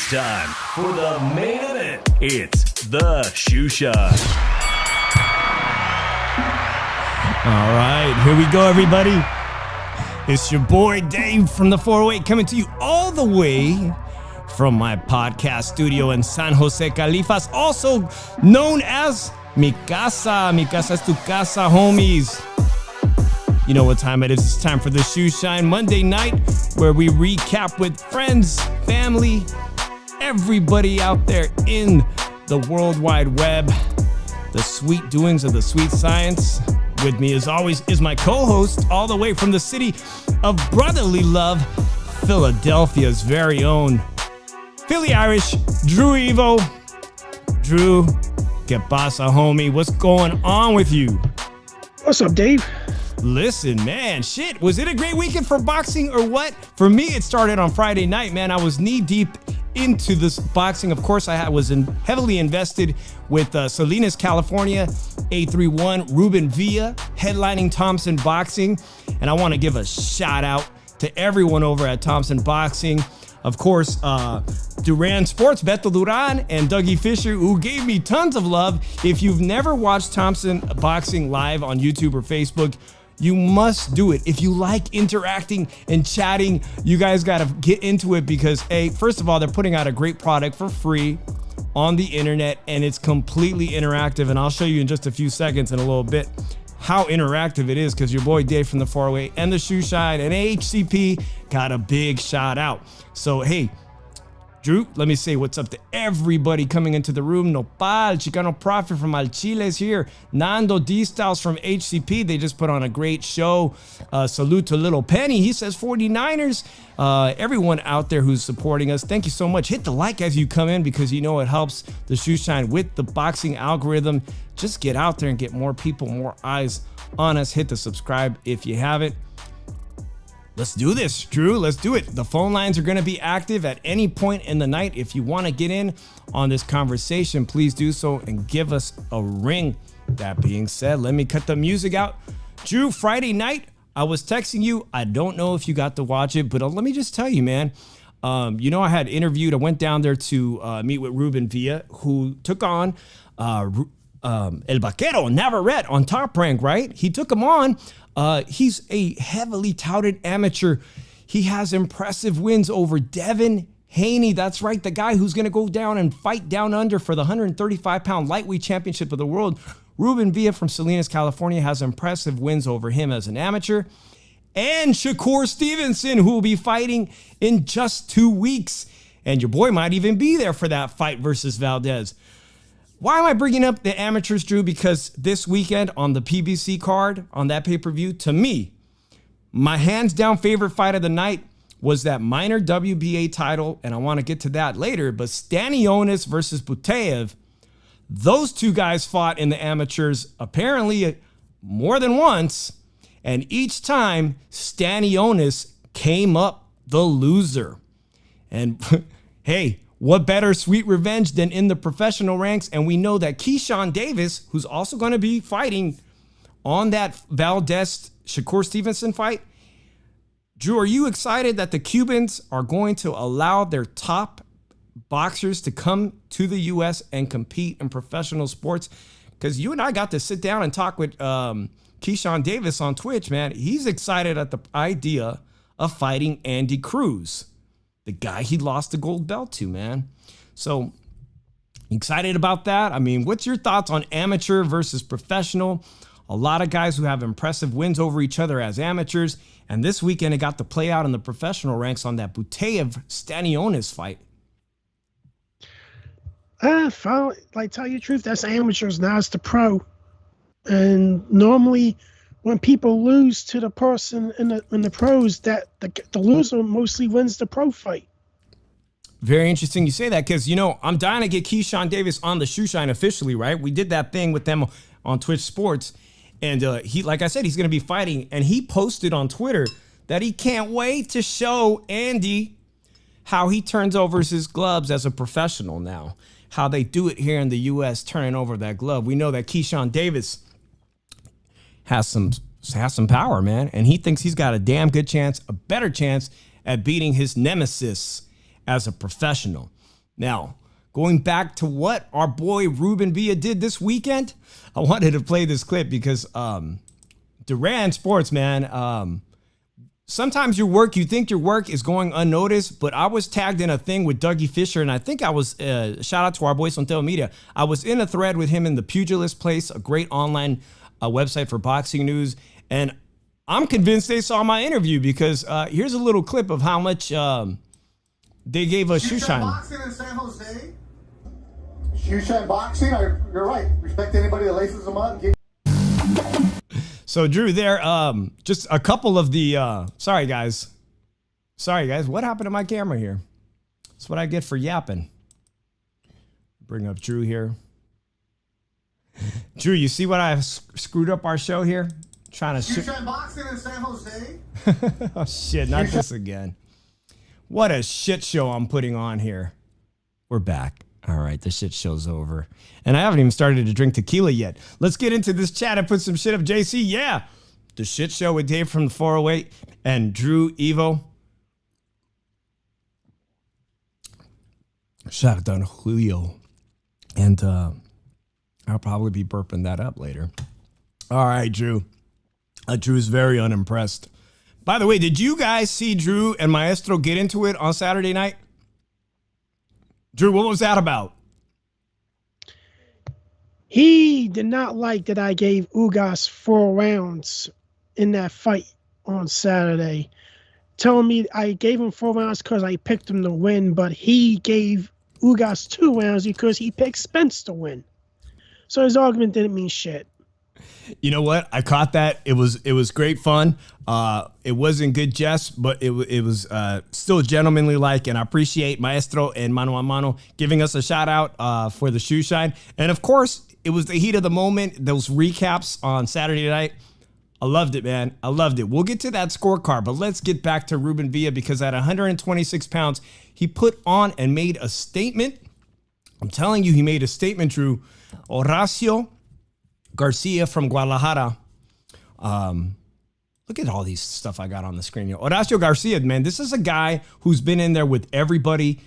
Time for the main event. It's the SHOESHINE. All right, here we go, everybody. It's your boy Dave from the 408 coming to you all the way from my podcast studio in San Jose, Califas, also known as Mi Casa. Mi Casa es tu casa, homies. You know what time it is. It's time for the SHOESHINE Monday night, where we recap with friends, family, everybody out there in the World Wide Web, the sweet doings of the sweet science. With me, as always, is my co-host, all the way from the city of brotherly love, Philadelphia's very own Philly Irish, Drew Evo. Drew, que pasa, homie? What's going on with you? What's up, Dave? Listen, man, shit, was it a great weekend for boxing or what? For me, it started on Friday night, man. I was knee deep into this boxing. Of course, I was heavily invested with Salinas, California, A31, Ruben Villa, headlining Thompson Boxing. And I want to give a shout out to everyone over at Thompson Boxing. Of course, Duran Sports, Beto Duran, and Dougie Fisher, who gave me tons of love. If you've never watched Thompson Boxing live on YouTube or Facebook, you must do it. If you like interacting and chatting, you guys got to get into it because, hey, first of all, they're putting out a great product for free on the internet, and it's completely interactive. And I'll show you in just a few seconds in a little bit how interactive it is, because your boy Dave from the 408 and the SHOESHINE and HCP got a big shout out. So, hey, Drew, let me say what's up to everybody coming into the room. Nopal, Chicano Prophet from Al Chile is here. Nando D-Styles from HCP. They just put on a great show. Salute to Little Penny. He says 49ers. Everyone out there who's supporting us, thank you so much. Hit the like as you come in, because you know it helps the SHOESHINE with the boxing algorithm. Just get out there and get more people, more eyes on us. Hit the subscribe if you haven't. Let's do this, Drew. Let's do it. The phone lines are going to be active at any point in the night. If you want to get in on this conversation, please do so and give us a ring. That being said, let me cut the music out. Drew, Friday night, I was texting you. I don't know if you got to watch it, but let me just tell you, man. I had interviewed. I went down there to meet with Ruben Villa, who took on El Vaquero, Navarrete on Top Rank, right? He took him on. He's a heavily touted amateur. He has impressive wins over Devin Haney. That's right, the guy who's going to go down and fight down under for the 135-pound lightweight championship of the world. Ruben Villa from Salinas, California, has impressive wins over him as an amateur. And Shakur Stevenson, who will be fighting in just 2 weeks. And your boy might even be there for that fight versus Valdez. Why am I bringing up the amateurs, Drew? Because this weekend on the PBC card, on that pay-per-view, to me, my hands-down favorite fight of the night was that minor WBA title, and I want to get to that later, but Stanionis versus Butaev. Those two guys fought in the amateurs apparently more than once, and each time Stanionis came up the loser. And hey, what better sweet revenge than in the professional ranks? And we know that Keyshawn Davis, who's also going to be fighting on that Valdez-Shakur Stevenson fight. Drew, are you excited that the Cubans are going to allow their top boxers to come to the U.S. and compete in professional sports? Because you and I got to sit down and talk with Keyshawn Davis on Twitch, man, he's excited at the idea of fighting Andy Cruz, the guy he lost the gold belt to, man. So excited about that. I mean, what's your thoughts on amateur versus professional? A lot of guys who have impressive wins over each other as amateurs. And this weekend, it got to play out in the professional ranks on that Buteyev-Stanionis fight. Like, tell you the truth, that's amateurs. Now it's the pro. And normally, when people lose to the person in the pros, that the loser mostly wins the pro fight. Very interesting you say that, because, you know, I'm dying to get Keyshawn Davis on the SHOESHINE officially, right? We did that thing with them on Twitch Sports. And he, like I said, he's going to be fighting. And he posted on Twitter that he can't wait to show Andy how he turns over his gloves as a professional now. How they do it here in the U.S., turning over that glove. We know that Keyshawn Davis has some power, man. And he thinks he's got a damn good chance, a better chance at beating his nemesis as a professional. Now, going back to what our boy Ruben Villa did this weekend, I wanted to play this clip because Duran Sports, man, sometimes you think your work is going unnoticed, but I was tagged in a thing with Dougie Fisher, and I think I was, shout out to our boys on Tel Media, I was in a thread with him in the Pugilist Place, a great online website for boxing news, and I'm convinced they saw my interview because here's a little clip of how much they gave us SHOESHINE. Boxing in San Jose. SHOESHINE boxing. You're right. Respect anybody that laces them up. So Drew, there, just a couple of the. Sorry guys. What happened to my camera here? That's what I get for yapping. Bring up Drew here. Drew, you see what I've screwed up our show here? Trying to SHOESHINE boxing in San Jose. Oh shit! Not this again. What a shit show I'm putting on here. We're back. All right, the shit show's over. And I haven't even started to drink tequila yet. Let's get into this chat and put some shit up. JC, yeah. The shit show with Dave from the 408 and Drew Evo. Shout out to Julio. And I'll probably be burping that up later. All right, Drew. Drew's very unimpressed. By the way, did you guys see Drew and Maestro get into it on Saturday night? Drew, what was that about? He did not like that I gave Ugas 4 rounds in that fight on Saturday. Telling me I gave him 4 rounds because I picked him to win, but he gave Ugas 2 rounds because he picked Spence to win. So his argument didn't mean shit. You know what? I caught that. It was great fun. It wasn't good jest, but it was still gentlemanly like, and I appreciate Maestro and Mano a Mano giving us a shout out for the SHOESHINE. And of course, it was the heat of the moment. Those recaps on Saturday night. I loved it, man. I loved it. We'll get to that scorecard, but let's get back to Ruben Villa because at 126 pounds, he put on and made a statement. I'm telling you, he made a statement, Drew. Horacio Garcia from Guadalajara. Look at all these stuff I got on the screen here. Horacio Garcia, man, this is a guy who's been in there with everybody.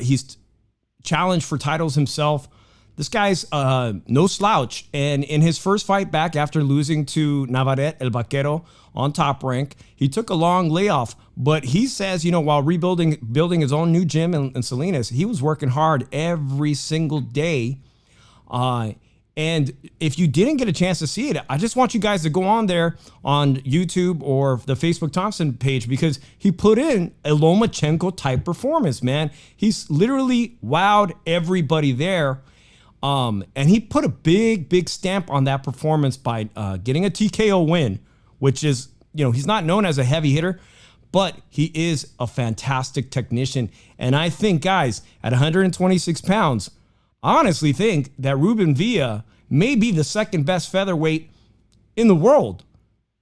He's challenged for titles himself. This guy's no slouch. And in his first fight back after losing to Navarrete, El Vaquero, on Top Rank, he took a long layoff. But he says, you know, while building his own new gym in Salinas, he was working hard every single day. And if you didn't get a chance to see it, I just want you guys to go on there on YouTube or the Facebook Thompson page because he put in a Lomachenko type performance, man. He's literally wowed everybody there. And he put a big stamp on that performance by getting a TKO win, which is, you know, he's not known as a heavy hitter, but he is a fantastic technician. And I think, guys, at 126 pounds, I honestly think that Ruben Villa may be the second best featherweight in the world.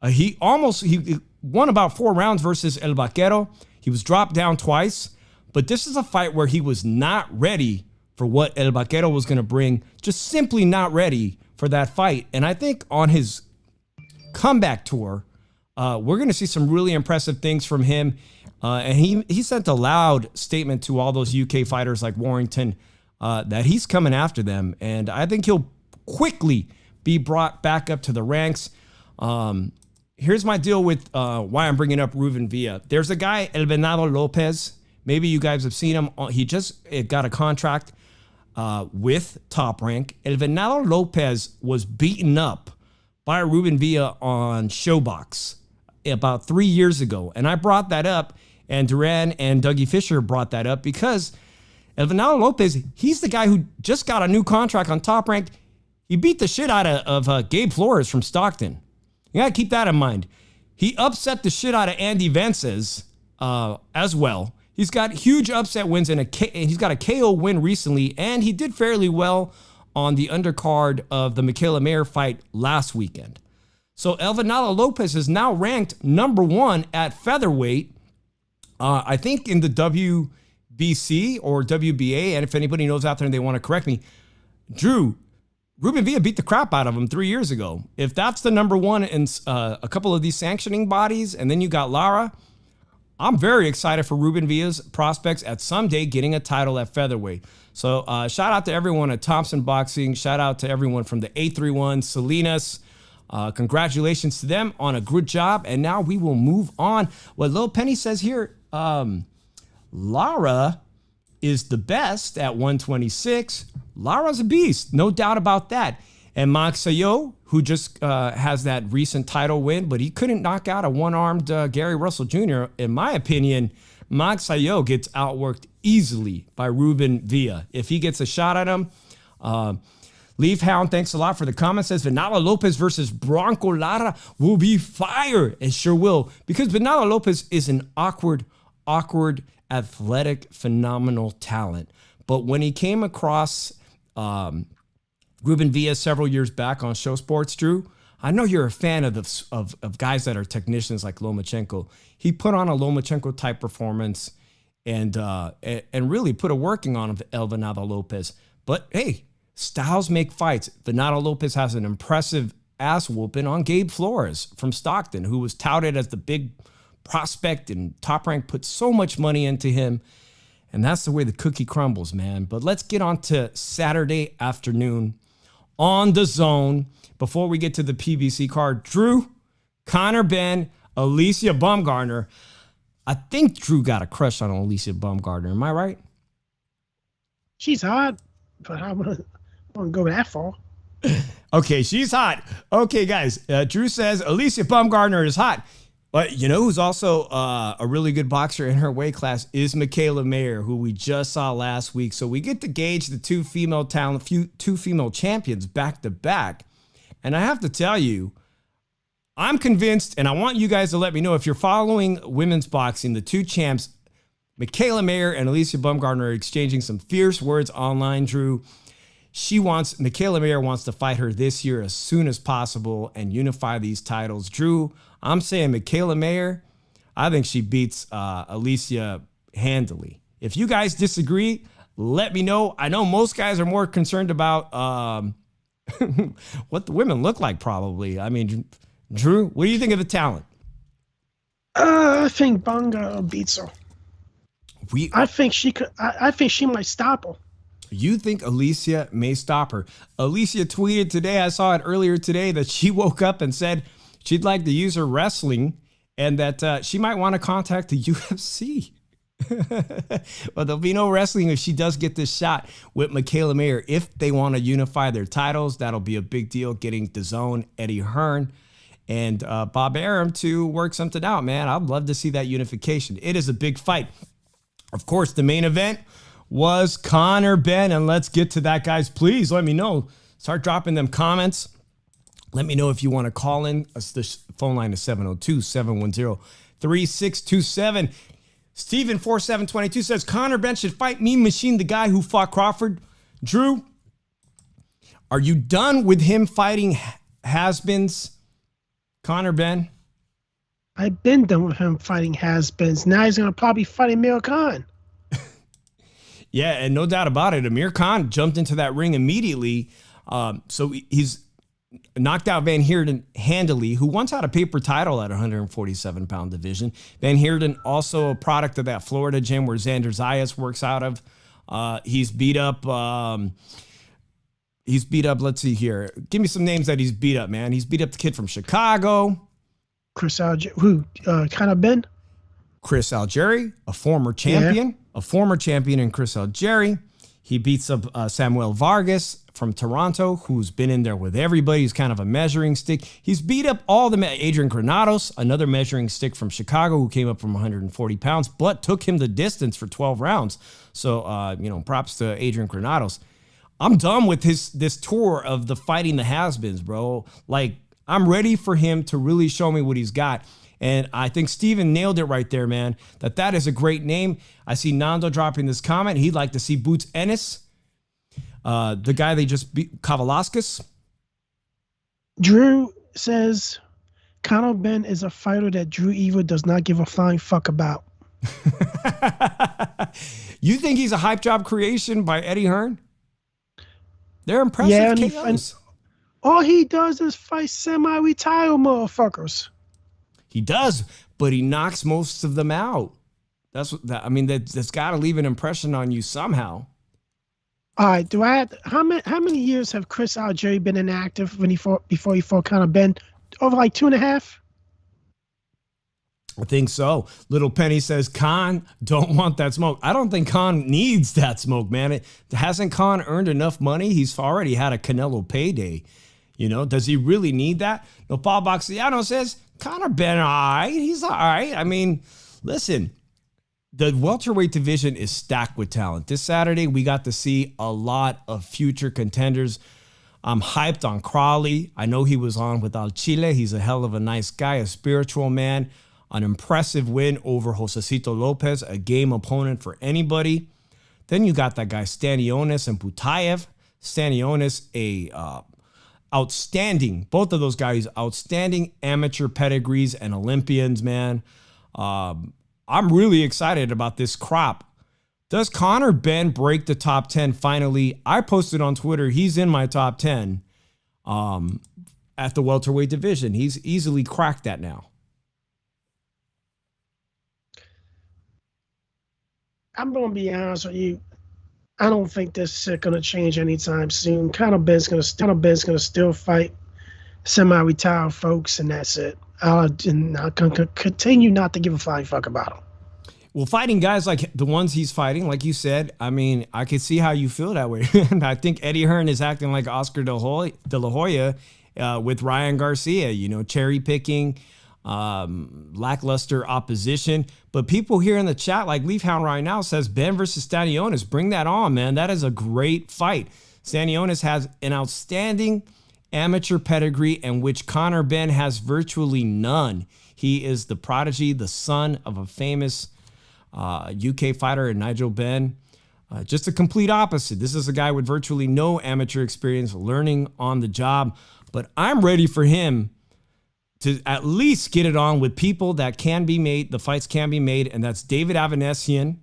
He won about 4 rounds versus El Vaquero. He was dropped down twice, but this is a fight where he was not ready for what El Vaquero was going to bring, just simply not ready for that fight. And I think on his comeback tour, we're going to see some really impressive things from him. And he sent a loud statement to all those UK fighters like Warrington that he's coming after them. And I think he'll quickly be brought back up to the ranks. Here's my deal with why I'm bringing up Ruben Villa. There's a guy, El Venado Lopez. Maybe you guys have seen him. He just got a contract with Top Rank. El Venado Lopez was beaten up by Ruben Villa on Showbox about 3 years ago. And I brought that up, and Duran and Dougie Fisher brought that up because El Venado Lopez, he's the guy who just got a new contract on Top Rank. He beat the shit out of Gabe Flores from Stockton. You got to keep that in mind. He upset the shit out of Andy Vences as well. He's got huge upset wins and he's got a KO win recently, and he did fairly well on the undercard of the Michaela Mayer fight last weekend. So El Venado Lopez is now ranked number 1 at featherweight, I think in the WBC or WBA, and if anybody knows out there and they want to correct me, Drew, Ruben Villa beat the crap out of him 3 years ago. If that's the number 1 in a couple of these sanctioning bodies, and then you got Lara, I'm very excited for Ruben Villa's prospects at someday getting a title at featherweight. So shout out to everyone at Thompson Boxing. Shout out to everyone from the 831, Salinas. Congratulations to them on a good job. And now we will move on. What Lil Penny says here, Lara is the best at 126. Lara's a beast, no doubt about that. And Magsayo, who just has that recent title win, but he couldn't knock out a one-armed Gary Russell Jr. In my opinion, Magsayo gets outworked easily by Ruben Villa. If he gets a shot at him, Leaf Hound, thanks a lot for the comment, says Venado Lopez versus Bronco Lara will be fire. It sure will, because Venado Lopez is an awkward, athletic, phenomenal talent. But when he came across Ruben Villa several years back on Show Sports, Drew, I know you're a fan of guys that are technicians like Lomachenko. He put on a Lomachenko type performance and really put a working on El Venado Lopez. But hey, styles make fights. Venado Lopez has an impressive ass whooping on Gabe Flores from Stockton, who was touted as the big prospect, and Top Rank put so much money into him. And that's the way the cookie crumbles, man. But let's get on to Saturday afternoon on DAZN. Before we get to the PBC card, Drew, Connor Benn, Alicia Baumgartner. I think Drew got a crush on Alicia Baumgartner. Am I right? She's hot, but I wouldn't go that far. Okay, she's hot. Okay, guys. Drew says Alicia Baumgartner is hot. But you know who's also a really good boxer in her weight class is Michaela Mayer, who we just saw last week. So we get to gauge the two female champions back to back. And I have to tell you, I'm convinced, and I want you guys to let me know if you're following women's boxing, the two champs, Michaela Mayer and Alicia Baumgartner, are exchanging some fierce words online, Drew. Michaela Mayer wants to fight her this year as soon as possible and unify these titles. Drew, I'm saying Michaela Mayer, I think she beats Alicia handily. If you guys disagree, let me know. I know most guys are more concerned about what the women look like, probably. I mean, Drew, what do you think of the talent? I think Bonga beats her. I think she could. I think she might stop her. You think Alicia may stop her? Alicia tweeted today, I saw it earlier today, that she woke up and said she'd like to use her wrestling and that she might want to contact the UFC. But there'll be no wrestling if she does get this shot with Michaela Mayer. If they want to unify their titles, that'll be a big deal, getting DAZN, Eddie Hearn, and Bob Arum to work something out, man. I'd love to see that unification. It is a big fight. Of course, the main event was Connor Benn, and let's get to that, guys. Please let me know. Start dropping them comments. Let me know if you want to call in. The phone line is 702-710-3627. Steven4722 says, Connor Benn should fight Mean Machine, the guy who fought Crawford. Drew, are you done with him fighting has-beens, Connor Benn? I've been done with him fighting has-beens. Now he's going to probably fight Amir Khan. Yeah, and no doubt about it. Amir Khan jumped into that ring immediately. So he's knocked out Van Heerden handily, who once had a paper title at 147-pound division. Van Heerden, also a product of that Florida gym where Xander Zayas works out of. He's beat up He's beat up, let's see here. Give me some names that he's beat up, man. He's beat up the kid from Chicago. Chris Algieri, who kind of Benn? Chris Algieri, a former champion. Yeah. A former champion in Chris Algieri. He beats up Samuel Vargas from Toronto, who's been in there with everybody. He's kind of a measuring stick. He's beat up all the Adrian Granados, another measuring stick from Chicago, who came up from 140 pounds, but took him the distance for 12 rounds. So, props to Adrian Granados. I'm done with this tour of the fighting the has-beens, bro. Like, I'm ready for him to really show me what he's got. And I think Steven nailed it right there, man. That is a great name. I see Nando dropping this comment. He'd like to see Boots Ennis, the guy they just beat, Kavalauskas. Drew says, Conor Benn is a fighter that Drew Eva does not give a flying fuck about. You think he's a hype job creation by Eddie Hearn? They're impressive KOs. All he does is fight semi-retired motherfuckers. He does, but he knocks most of them out. That's got to leave an impression on you somehow. All right, how many years have Chris Algieri been inactive before he fought Conor Benn? Over like 2.5? I think so. Little Penny says, Khan don't want that smoke. I don't think Khan needs that smoke, man. Hasn't Khan earned enough money? He's already had a Canelo payday. Does he really need that? No, Paul Boxiano says, Conor Benn, all right. He's all right. I mean, listen, the welterweight division is stacked with talent. This Saturday, we got to see a lot of future contenders. I'm hyped on Crawley. I know he was on with Al Chile. He's a hell of a nice guy, a spiritual man. An impressive win over Josecito Lopez, a game opponent for anybody. Then you got that guy Stanionis and Butayev. Stanionis, outstanding, both of those guys, outstanding amateur pedigrees and Olympians, man. I'm really excited about this crop. Does Conor Benn break the top 10 finally? I posted on Twitter, he's in my top 10 at the welterweight division. He's easily cracked that now. I'm going to be honest with you. I don't think this is going to change anytime soon. Conor Benn's going to still fight semi-retired folks, and that's it. I'm going to continue not to give a flying fuck about him. Well, fighting guys like the ones he's fighting, like you said, I mean, I could see how you feel that way. I think Eddie Hearn is acting like Oscar De La Hoya with Ryan Garcia, cherry picking, lackluster opposition. But people here in the chat, like Leafhound right now, says Benn versus Stanionis. Bring that on, man. That is a great fight. Stanionis has an outstanding amateur pedigree in which Conor Benn has virtually none. He is the prodigy, the son of a famous UK fighter in Nigel Benn. Just a complete opposite. This is a guy with virtually no amateur experience, learning on the job. But I'm ready for him to at least get it on with people that can be made, the fights can be made, and that's David Avanesian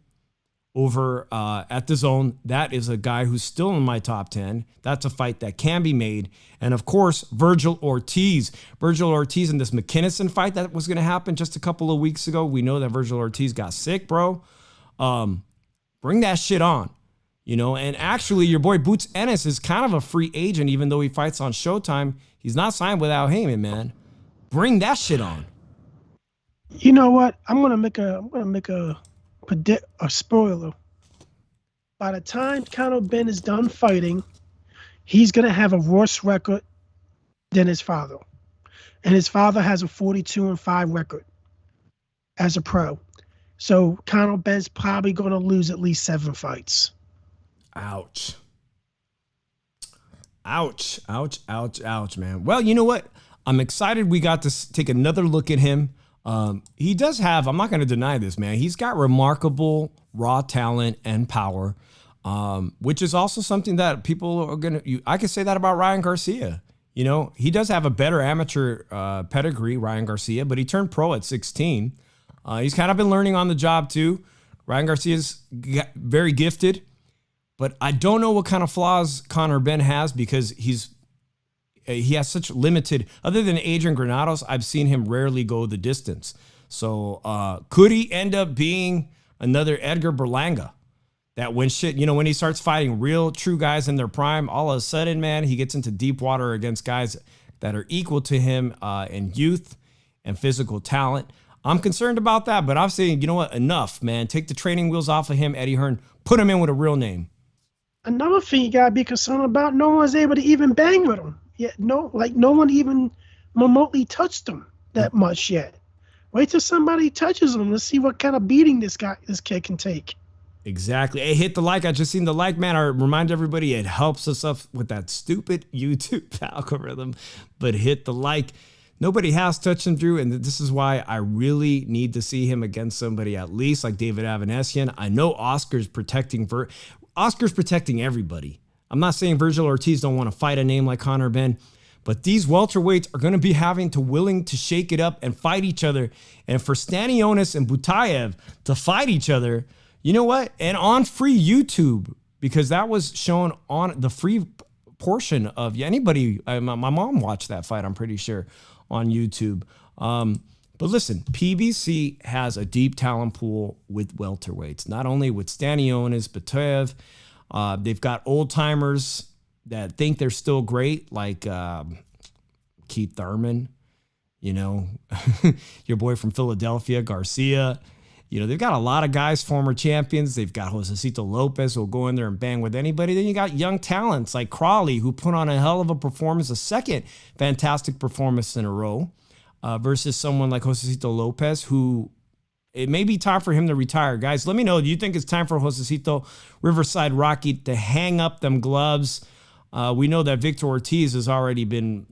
over at DAZN. That is a guy who's still in my top 10. That's a fight that can be made. And of course, Virgil Ortiz. Virgil Ortiz in this McKinnison fight that was going to happen just a couple of weeks ago. We know that Virgil Ortiz got sick, bro. Bring that shit on. And actually your boy Boots Ennis is kind of a free agent, even though he fights on Showtime. He's not signed with Al Heyman, man. Bring that shit on. You know what? I'm gonna make a spoiler. By the time Conor Benn is done fighting, he's gonna have a worse record than his father, and his father has a 42-5 record as a pro. So Conor Benn's probably gonna lose at least 7 fights. Ouch. Ouch. Ouch. Ouch. Ouch, man. Well, you know what? I'm excited we got to take another look at him. He does have, I'm not going to deny this, man. He's got remarkable raw talent and power, which is also something that people are going to, I could say that about Ryan Garcia. He does have a better amateur pedigree, Ryan Garcia, but he turned pro at 16. He's kind of been learning on the job too. Ryan Garcia's very gifted, but I don't know what kind of flaws Conor Benn has because he has such limited, other than Adrian Granados, I've seen him rarely go the distance. So could he end up being another Edgar Berlanga? that when shit, when he starts fighting real true guys in their prime, all of a sudden, man, he gets into deep water against guys that are equal to him in youth and physical talent. I'm concerned about that, but I'm saying, you know what? Enough, man. Take the training wheels off of him, Eddie Hearn. Put him in with a real name. Another thing you gotta be concerned about, no one was able to even bang with him. Yeah, no one even remotely touched him that much yet. Wait till somebody touches him. Let's see what kind of beating this kid can take. Exactly. Hey, hit the like. I just seen the like, man. I remind everybody it helps us up with that stupid YouTube algorithm. But hit the like. Nobody has touched him, Drew, and this is why I really need to see him against somebody at least like David Avanesian. I know Oscar's protecting everybody. I'm not saying Virgil Ortiz don't want to fight a name like Conor Benn, but these welterweights are going to be willing to shake it up and fight each other. And for Stanionis and Butayev to fight each other, you know what? And on free YouTube, because that was shown on the free portion of anybody. My mom watched that fight, I'm pretty sure, on YouTube. But listen, PBC has a deep talent pool with welterweights, not only with Stanionis, Butayev. They've got old timers that think they're still great, like Keith Thurman, your boy from Philadelphia, Garcia. They've got a lot of guys, former champions. They've got Josecito Lopez, who'll go in there and bang with anybody. Then you got young talents like Crawley, who put on a hell of a performance, a second fantastic performance in a row, versus someone like Josecito Lopez, who it may be time for him to retire. Guys, let me know. Do you think it's time for Josecito Riverside Rocky to hang up them gloves? We know that Victor Ortiz has already been...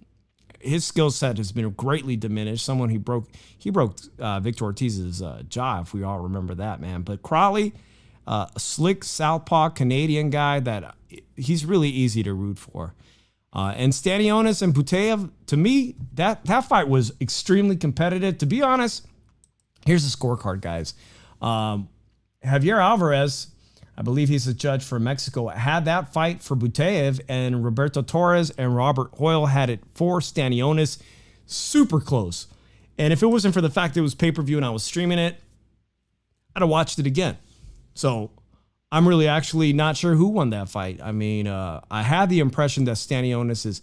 his skill set has been greatly diminished. Someone he broke Victor Ortiz's jaw, if we all remember that, man. But Crawley, a slick southpaw Canadian guy that he's really easy to root for. And Stanionis and Butayev, to me, that fight was extremely competitive. To be honest, here's the scorecard, guys. Javier Alvarez, I believe he's a judge for Mexico, had that fight for Butayev, and Roberto Torres and Robert Hoyle had it for Stanionis. Super close. And if it wasn't for the fact that it was pay-per-view and I was streaming it, I'd have watched it again. So I'm really actually not sure who won that fight. I mean, I had the impression that Stanionis has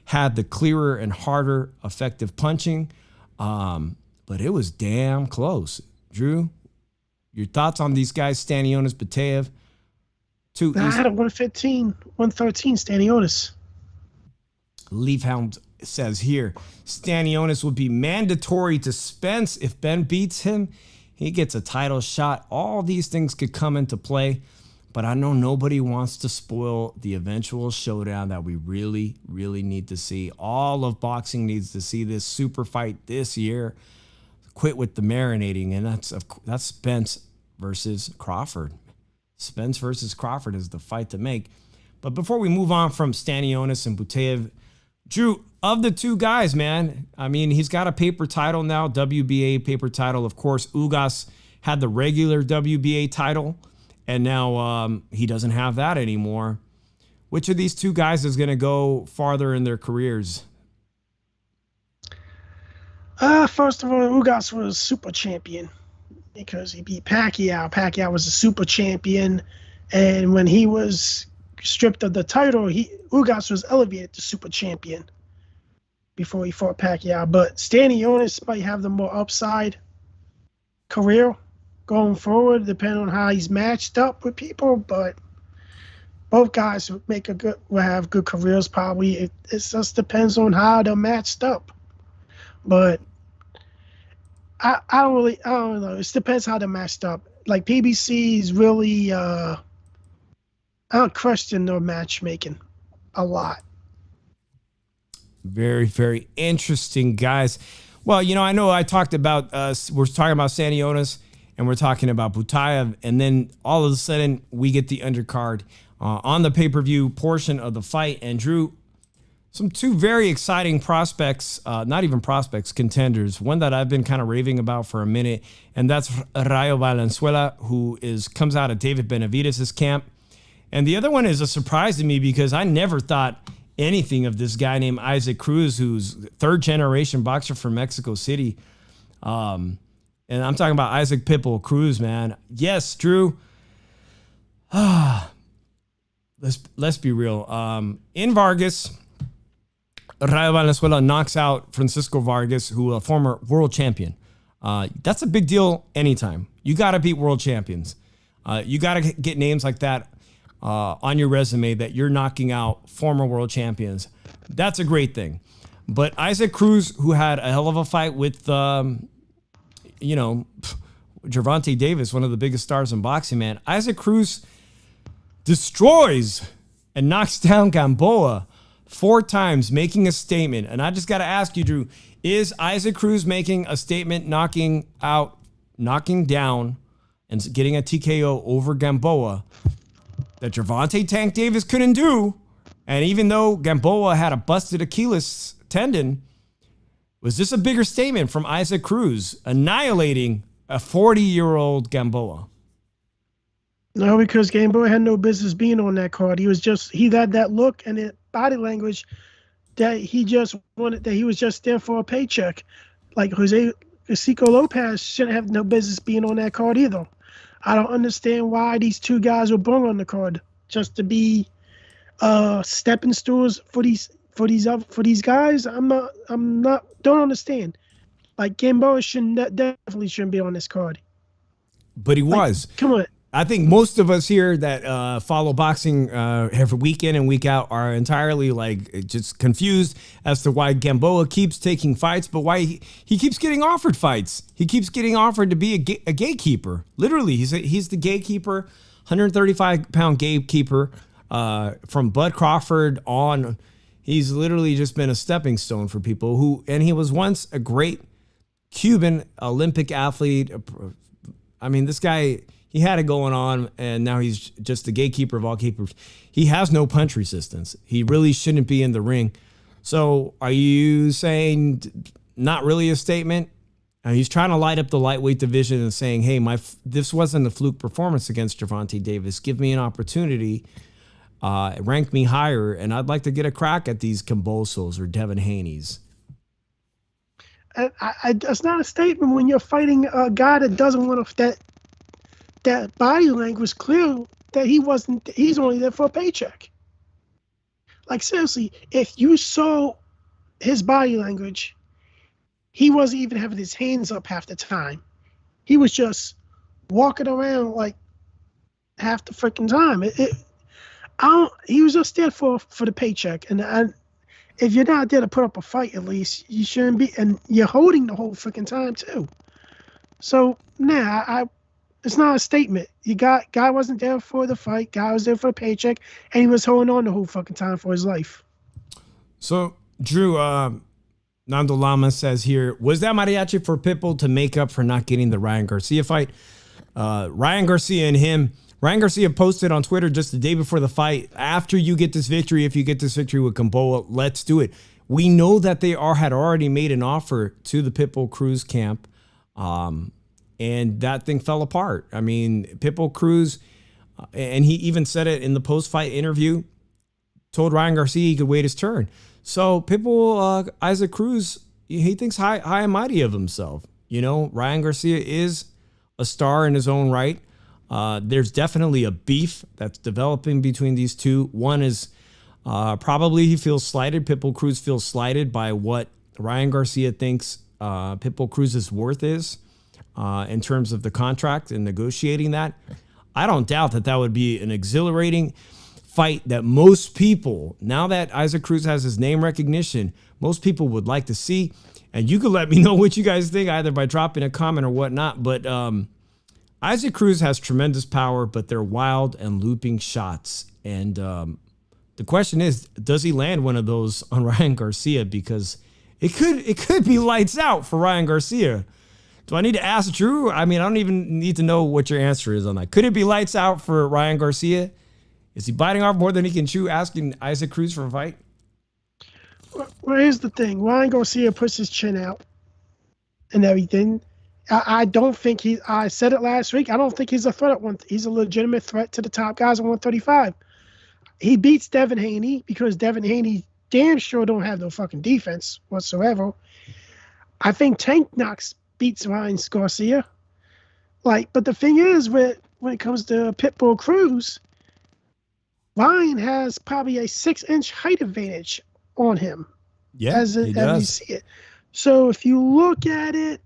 had the clearer and harder effective punching, but it was damn close. Drew, your thoughts on these guys, Stanionis, Butayev? I had a 115, 113 Stanionis. Leafhound says here, Stanionis would be mandatory to Spence if Benn beats him. He gets a title shot. All these things could come into play, but I know nobody wants to spoil the eventual showdown that we really, really need to see. All of boxing needs to see this super fight this year. Quit with the marinating, and that's Spence versus Crawford. Spence versus Crawford is the fight to make. But before we move on from Stanionis and Butayev, Drew, of the two guys, man, I mean, he's got a paper title now, WBA paper title. Of course, Ugas had the regular WBA title, and now he doesn't have that anymore. Which of these two guys is going to go farther in their careers? First of all, Ugas was super champion because he beat Pacquiao. Pacquiao was a super champion, and when he was stripped of the title, Ugas was elevated to super champion before he fought Pacquiao. But Stanionis might have the more upside career going forward, depending on how he's matched up with people. But both guys will have good careers probably. It just depends on how they're matched up. But I don't know. It depends how they're matched up. Like PBC is really, I don't question their matchmaking a lot. Very, very interesting, guys. Well, I know I talked about, we're talking about Stanionis and we're talking about Butayev, and then all of a sudden we get the undercard on the pay-per-view portion of the fight. And Drew, two very exciting prospects, not even prospects, contenders. One that I've been kind of raving about for a minute, and that's Rayo Valenzuela, who comes out of David Benavidez' camp. And the other one is a surprise to me because I never thought anything of this guy named Isaac Cruz, who's third-generation boxer from Mexico City. And I'm talking about Isaac Pitbull Cruz, man. Yes, Drew, Let's be real. In Vargas, Rayo Valenzuela knocks out Francisco Vargas, who a former world champion. That's a big deal anytime. You got to beat world champions. You got to get names like that on your resume that you're knocking out former world champions. That's a great thing. But Isaac Cruz, who had a hell of a fight with, Gervonta Davis, one of the biggest stars in boxing, man. Isaac Cruz destroys and knocks down Gamboa 4 times, making a statement. And I just got to ask you, Drew, is Isaac Cruz making a statement, knocking down, and getting a TKO over Gamboa that Gervonta Tank Davis couldn't do? And even though Gamboa had a busted Achilles tendon, was this a bigger statement from Isaac Cruz annihilating a 40-year-old Gamboa? No, because Gamboa had no business being on that card. He had that look and that body language that he was just there for a paycheck. Like Jose Canseco Lopez shouldn't have no business being on that card either. I don't understand why these 2 guys were brought on the card just to be stepping stools for these guys. Don't understand. Like Gamboa definitely shouldn't be on this card. But he was. Come on. I think most of us here that follow boxing every week in and week out are entirely just confused as to why Gamboa keeps taking fights, but why he keeps getting offered fights. He keeps getting offered to be a gatekeeper. Literally, he's the gatekeeper, 135-pound gatekeeper from Bud Crawford on. He's literally just been a stepping stone for people and he was once a great Cuban Olympic athlete. I mean, this guy, he had it going on, and now he's just the gatekeeper of all gatekeepers. He has no punch resistance. He really shouldn't be in the ring. So are you saying not really a statement? He's trying to light up the lightweight division and saying, hey, this wasn't a fluke performance against Gervonta Davis. Give me an opportunity. Rank me higher, and I'd like to get a crack at these Cambosos or Devin Haney's. It's not a statement when you're fighting a guy that doesn't want to. That body language clear that he's only there for a paycheck. Like, seriously, if you saw his body language, he wasn't even having his hands up half the time. He was just walking around like half the freaking time. He was just there for the paycheck. And if you're not there to put up a fight, at least you shouldn't be. And you're holding the whole freaking time too. So it's not a statement. Guy wasn't there for the fight. Guy was there for the paycheck, and he was holding on the whole fucking time for his life. So, Drew, Nando Lama says here, was that mariachi for Pitbull to make up for not getting the Ryan Garcia fight? Ryan Garcia posted on Twitter just the day before the fight, after you get this victory, if you get this victory with Gamboa, let's do it. We know that they had already made an offer to the Pitbull Cruz camp, and that thing fell apart. I mean, Pitbull Cruz, and he even said it in the post-fight interview, told Ryan Garcia he could wait his turn. So Pitbull, Isaac Cruz, he thinks high and mighty of himself. You know, Ryan Garcia is a star in his own right. There's definitely a beef that's developing between these two. One is probably he feels slighted. Pitbull Cruz feels slighted by what Ryan Garcia thinks Pitbull Cruz's worth is in terms of the contract and negotiating that. I don't doubt that would be an exhilarating fight that most people, now that Isaac Cruz has his name recognition, most people would like to see. And you could let me know what you guys think either by dropping a comment or whatnot. But Isaac Cruz has tremendous power, but they're wild and looping shots. And the question is, does he land one of those on Ryan Garcia? Because it could be lights out for Ryan Garcia. Do I need to ask Drew? I mean, I don't even need to know what your answer is on that. Could it be lights out for Ryan Garcia? Is he biting off more than he can chew, asking Isaac Cruz for a fight? Well, here's the thing. Ryan Garcia puts his chin out and everything. I don't think I said it last week. I don't think he's a threat at one. He's a legitimate threat to the top guys at 135. He beats Devin Haney because Devin Haney damn sure don't have no fucking defense whatsoever. I think Tank Knox beats Ryan Garcia. But the thing is, with when it comes to Pitbull Cruz, Ryan has probably a 6-inch height advantage on him. Yeah, as you see it. So if you look at it,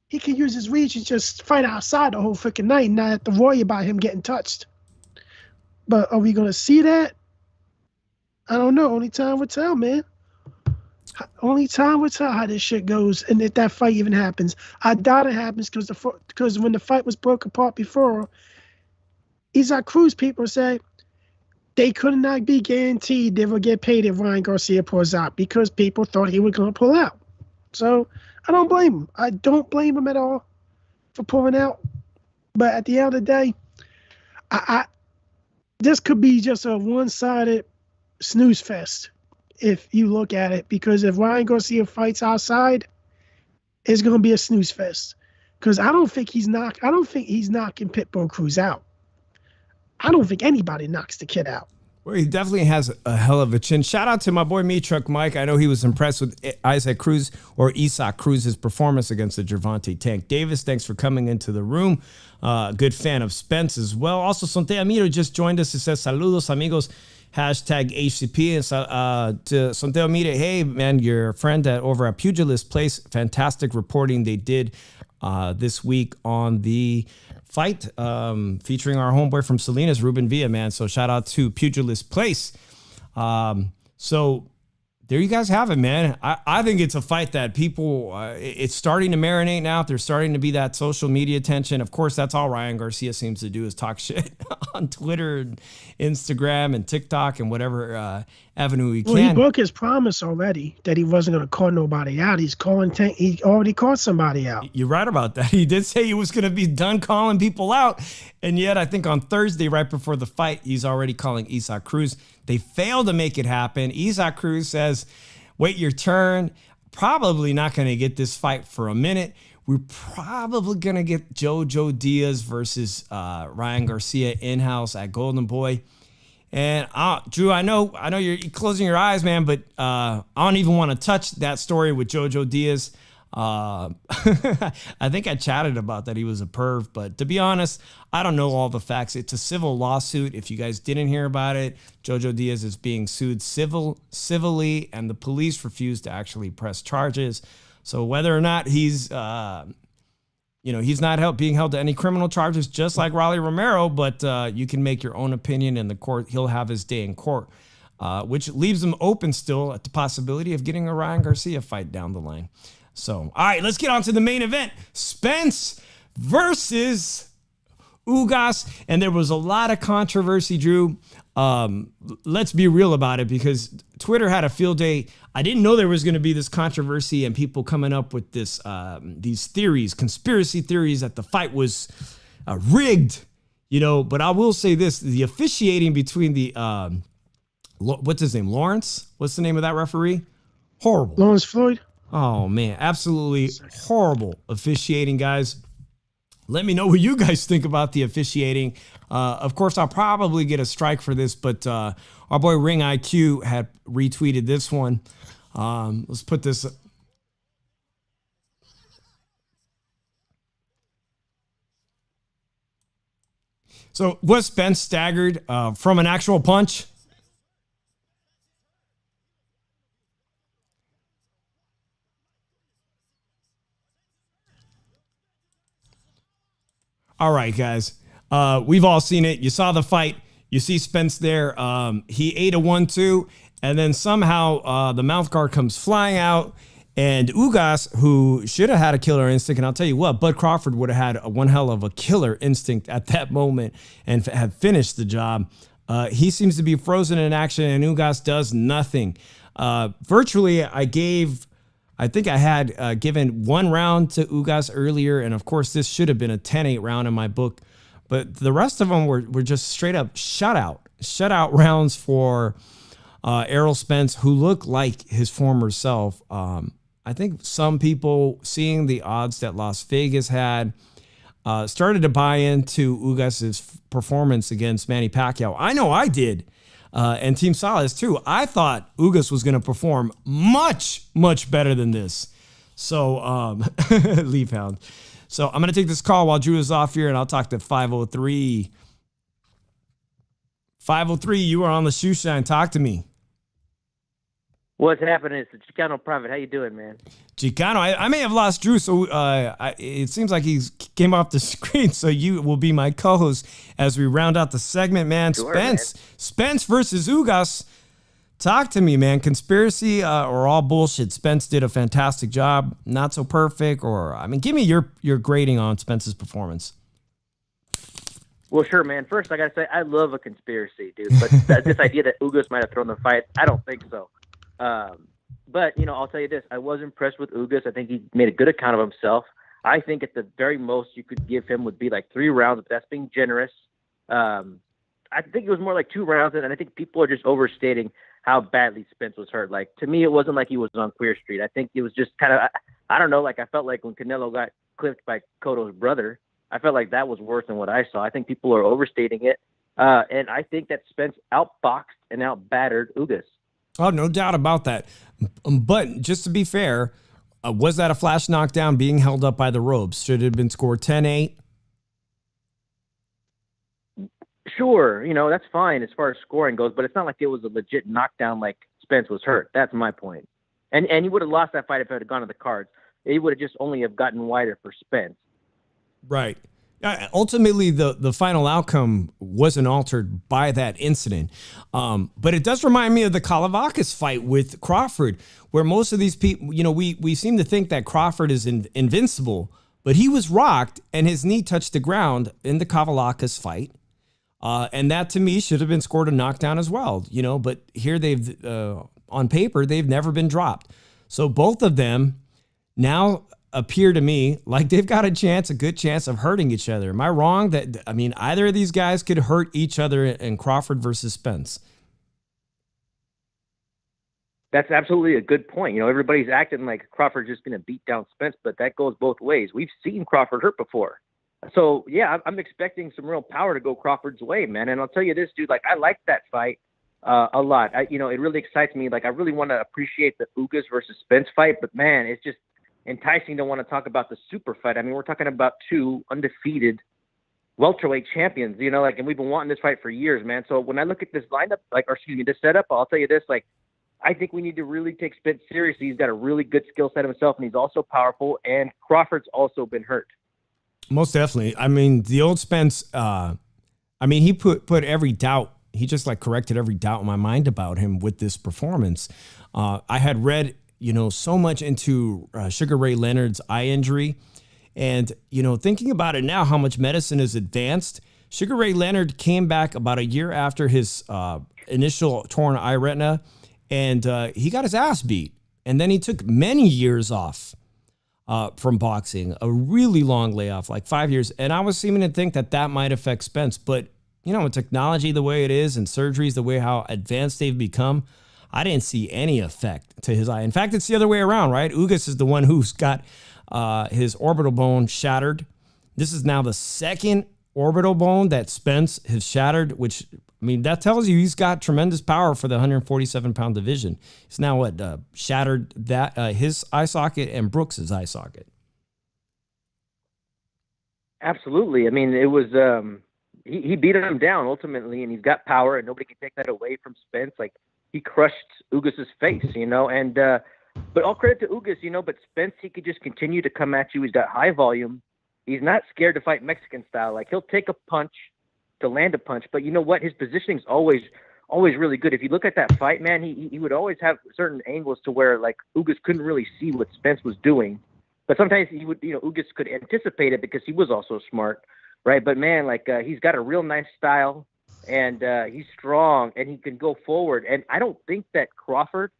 he can use his reach and just fight outside the whole freaking night and not have to worry about him getting touched. But are we going to see that? I don't know. Only time will tell, man. Only time will tell how this shit goes and if that fight even happens. I doubt it happens because when the fight was broke apart before, Isaac Cruz people say they could not be guaranteed they would get paid if Ryan Garcia pulls out because people thought he was going to pull out. So I don't blame him. I don't blame him at all for pulling out. But at the end of the day, this could be just a one-sided snooze fest if you look at it, because if Ryan Garcia fights outside, it's going to be a snooze fest. Because I don't think he's knocking Pitbull Cruz out. I don't think anybody knocks the kid out. Well, he definitely has a hell of a chin. Shout out to my boy Meat Truck Mike. I know he was impressed with Isaac Cruz's performance against the Gervonta Tank Davis. Thanks for coming into the room. Good fan of Spence as well. Also, Sonte Amiro just joined us. It says, saludos, amigos. Hashtag HCP. And to Sonte Amiro, hey, man, your friend over at Pugilist Place. Fantastic reporting they did this week on the fight featuring our homeboy from Salinas, Ruben Villa, man. So shout out to Pugilist Place. So there you guys have it, man. I think it's a fight that people, it's starting to marinate now. There's starting to be that social media attention. Of course, that's all Ryan Garcia seems to do is talk shit on Twitter and Instagram and TikTok and whatever avenue he can. Well, he broke his promise already that he wasn't going to call nobody out. He already called somebody out. You're right about that. He did say he was going to be done calling people out. And yet, I think on Thursday, right before the fight, he's already calling Isaac Cruz. They failed to make it happen. Isaac Cruz says, wait your turn. Probably not going to get this fight for a minute. We're probably going to get Jojo Diaz versus Ryan Garcia in-house at Golden Boy. And Drew, I know you're closing your eyes, man, but I don't even want to touch that story with Jojo Diaz. I think I chatted about that he was a perv, but to be honest, I don't know all the facts. It's a civil lawsuit. If you guys didn't hear about it, Jojo Diaz is being sued civilly, and the police refused to actually press charges. So whether or not he's not being held to any criminal charges, just like Raleigh Romero, but you can make your own opinion in the court. He'll have his day in court, which leaves him open still at the possibility of getting a Ryan Garcia fight down the line. So, all right, let's get on to the main event. Spence versus Ugas. And there was a lot of controversy, Drew. Let's be real about it, because Twitter had a field day. I didn't know there was going to be this controversy and people coming up with these theories, conspiracy theories that the fight was rigged, but I will say this, the officiating between the, what's his name? Lawrence? What's the name of that referee? Horrible. Lawrence Floyd? Oh, man, absolutely horrible officiating, guys. Let me know what you guys think about the officiating. Of course, I'll probably get a strike for this, but our boy Ring IQ had retweeted this one. Let's put this. So was Spence staggered from an actual punch? All right, guys. We've all seen it. You saw the fight. You see Spence there. He ate a 1-2, and then somehow the mouth guard comes flying out, and Ugas, who should have had a killer instinct, and I'll tell you what, Bud Crawford would have had one hell of a killer instinct at that moment and have finished the job. He seems to be frozen in action, and Ugas does nothing. Virtually, I think I had given one round to Ugas earlier, and of course, this should have been a 10-8 round in my book. But the rest of them were just straight up shutout rounds for Errol Spence, who looked like his former self. I think some people, seeing the odds that Las Vegas had, started to buy into Ugas' performance against Manny Pacquiao. I know I did. And Team Salas too. I thought Ugas was going to perform much, much better than this. So, Leaf Hound. So I'm going to take this call while Drew is off here, and I'll talk to 503. 503, you are on the Shoe Shine. Talk to me. What's happening? It's the Chicano Private. How you doing, man? Chicano, I may have lost Drew, so it seems like he came off the screen, so you will be my co-host as we round out the segment, man. Sure, Spence. man. Spence versus Ugas. Talk to me, man. Conspiracy or all bullshit? Spence did a fantastic job. Not so perfect, or, I mean, give me your grading on Spence's performance. Well, sure, man. First, I got to say, I love a conspiracy, dude. But this idea that Ugas might have thrown the fight, I don't think so. But, you know, I'll tell you this. I was impressed with Ugas. I think he made a good account of himself. I think at the very most you could give him would be like 3 rounds, but that's being generous. I think it was more like 2 rounds, and I think people are just overstating how badly Spence was hurt. Like, to me, it wasn't like he was on Queer Street. I think it was just kind of, I don't know, like I felt like when Canelo got clipped by Cotto's brother, I felt like that was worse than what I saw. I think people are overstating it. And I think that Spence outboxed and outbattered Ugas. Oh, no doubt about that. But just to be fair, was that a flash knockdown being held up by the ropes? Should it have been scored 10-8? Sure, you know, that's fine as far as scoring goes, but it's not like it was a legit knockdown like Spence was hurt. That's my point. And he would have lost that fight if it had gone to the cards. It would have just only have gotten wider for Spence. Right. Ultimately, the final outcome wasn't altered by that incident. But it does remind me of the Kalavakis fight with Crawford, where most of these people, you know, we seem to think that Crawford is invincible, but he was rocked and his knee touched the ground in the Kalavakis fight. And that, to me, should have been scored a knockdown as well, you know, but here they've, on paper, they've never been dropped. So both of them now appear to me like they've got a good chance of hurting each other. Am I wrong that, I mean, either of these guys could hurt each other in Crawford versus Spence? That's absolutely a good point. You know, everybody's acting like Crawford's just going to beat down Spence, but that goes both ways. We've seen Crawford hurt before. So, yeah, I'm expecting some real power to go Crawford's way, man. And I'll tell you this, dude, like, I like that fight a lot. You know, it really excites me. Like, I really want to appreciate the Ugas versus Spence fight, but, man, it's just enticing to want to talk about the super fight. I mean, we're talking about 2 undefeated welterweight champions, you know, like, and we've been wanting this fight for years, man. So when I look at this lineup, this setup, I'll tell you this, like, I think we need to really take Spence seriously. He's got a really good skill set himself, and he's also powerful, and Crawford's also been hurt. Most definitely. I mean, the old Spence, he put every doubt, he just like corrected every doubt in my mind about him with this performance. I had read, you know, so much into Sugar Ray Leonard's eye injury. And, you know, thinking about it now, how much medicine is advanced, Sugar Ray Leonard came back about a year after his initial torn eye retina, and he got his ass beat. And then he took many years off from boxing, a really long layoff, like 5 years. And I was seeming to think that might affect Spence. But, you know, with technology the way it is and surgeries the way how advanced they've become, I didn't see any effect to his eye. In fact, it's the other way around, right? Ugas is the one who's got his orbital bone shattered. This is now the second orbital bone that Spence has shattered, which, I mean, that tells you he's got tremendous power for the 147-pound division. He's now shattered that his eye socket and Brooks's eye socket. Absolutely. I mean, it was he beat him down ultimately, and he's got power, and nobody can take that away from Spence. Like, he crushed Ugas's face, you know, and but all credit to Ugas, you know, but Spence, he could just continue to come at you. He's got high volume. He's not scared to fight Mexican style. Like, he'll take a punch to land a punch, but you know what? His positioning's always really good. If you look at that fight, man, he would always have certain angles to where, like, Ugas couldn't really see what Spence was doing, but sometimes he would, you know, Ugas could anticipate it because he was also smart, right? But man, like, he's got a real nice style, and he's strong, and he can go forward. And I don't think that Crawford